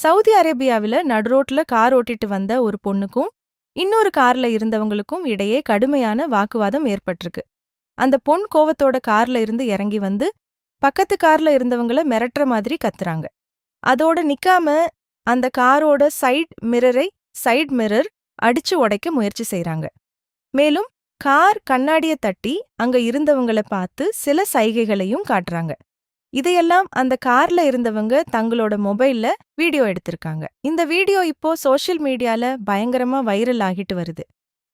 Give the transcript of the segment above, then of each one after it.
Saudi அரேபியாவில நடுரோட்ல car ஓட்டிட்டு வந்த ஒரு பொண்ணுக்கும் இன்னொரு கார்ல இருந்தவங்களுக்கும் இடையே கடுமையான வாக்குவாதம் ஏற்பட்டிருக்கு. அந்த பொண் கோவத்தோட கார்ல இருந்து இறங்கி வந்து பக்கத்து கார்ல இருந்தவங்கள மிரட்டுற மாதிரி கத்துறாங்க. அதோட நிக்காம அந்த காரோட சைட் மிரர் அடிச்சு உடைக்க முயற்சி செய்றாங்க. மேலும் கார் கண்ணாடிய தட்டி அங்க இருந்தவங்கள பார்த்து சில சைகைகளையும் காட்டுறாங்க. இதையெல்லாம் அந்த கார்ல இருந்தவங்க தங்களோட மொபைல்ல வீடியோ எடுத்திருக்காங்க. இந்த வீடியோ இப்போ சோஷியல் மீடியால பயங்கரமா வைரல் ஆகிட்டு வருது.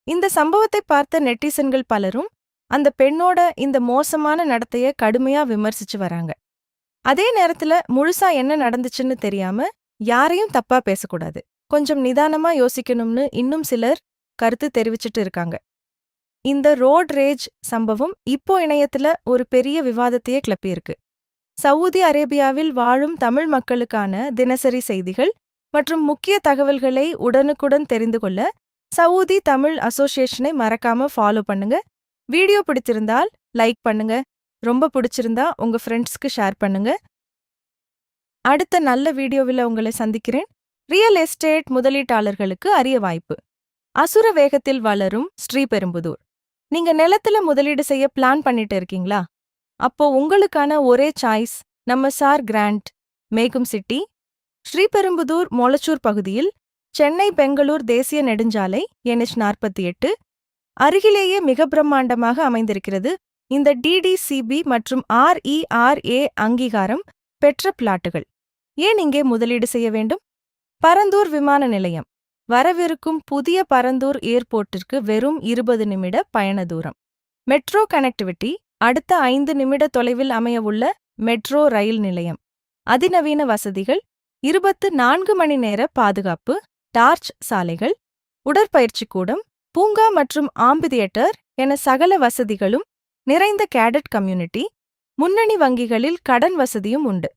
இந்த சம்பவத்தை பார்த்த நெட்டிசன்கள் பலரும் அந்த பெண்ணோட இந்த மோசமான நடத்தைய கடுமையா விமர்சிச்சு வராங்க. அதே நேரத்துல முழுசா என்ன நடந்துச்சுன்னு தெரியாம யாரையும் தப்பா பேசக்கூடாது, கொஞ்சம் நிதானமா யோசிக்கணும்னு இன்னும் சிலர் கருத்து தெரிவிச்சிட்டு இருக்காங்க. இந்த ரோட் ரேஜ் சம்பவம் இப்போ இணையத்துல ஒரு பெரிய விவாதத்தையே கிளப்பியிருக்கு. சவுதி அரேபியாவில் வாழும் தமிழ் மக்களுக்கான தினசரி செய்திகள் மற்றும் முக்கிய தகவல்களை உடனுக்குடன் தெரிந்து கொள்ள சவுதி தமிழ் அசோசியேஷனை மறக்காம ஃபாலோ பண்ணுங்க. வீடியோ பிடிச்சிருந்தால் லைக் பண்ணுங்க, ரொம்ப பிடிச்சிருந்தா உங்க ஃப்ரெண்ட்ஸ்க்கு ஷேர் பண்ணுங்க. அடுத்த நல்ல வீடியோவில் உங்களை சந்திக்கிறேன். ரியல் எஸ்டேட் முதலீட்டாளர்களுக்கு அரிய வாய்ப்பு. அசுர வேகத்தில் வளரும் ஸ்ரீபெரும்புதூர். நீங்க நிலத்துல முதலீடு செய்ய பிளான் பண்ணிட்டு இருக்கீங்களா? அப்போ உங்களுக்கான ஒரே சாய்ஸ் நம்ம சார் கிராண்ட் மேகும் சிட்டி. ஸ்ரீபெரும்புதூர் மொளச்சூர் பகுதியில் சென்னை பெங்களூர் தேசிய நெடுஞ்சாலை NH-48 அருகிலேயே மிக பிரம்மாண்டமாக அமைந்திருக்கிறது. இந்த DDCB மற்றும் RERA அங்கீகாரம் பெற்ற பிளாட்டுகள். ஏன் இங்கே முதலீடு செய்ய வேண்டும்? பரந்தூர் விமான நிலையம். வரவிருக்கும் புதிய பரந்தூர் ஏர்போர்ட்டிற்கு வெறும் 20 நிமிட பயண தூரம். Metro connectivity. அடுத்த 5 நிமிட தொலைவில் அமையவுள்ள மெட்ரோ ரயில் நிலையம். அதிநவீன வசதிகள், 24 மணி நேர பாதுகாப்பு, டார்ச் சாலைகள், உடற்பயிற்சி கூடம், பூங்கா மற்றும் ஆம்பிதியேட்டர் என சகல வசதிகளும் நிறைந்த கேடட் கம்யூனிட்டி. முன்னணி வங்கிகளில் கடன் வசதியும் உண்டு.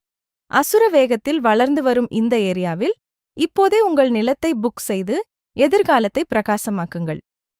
அசுர வேகத்தில் வளர்ந்து வரும் இந்த ஏரியாவில் இப்போதே உங்கள் நிலத்தை புக் செய்து எதிர்காலத்தை பிரகாசமாக்குங்கள்.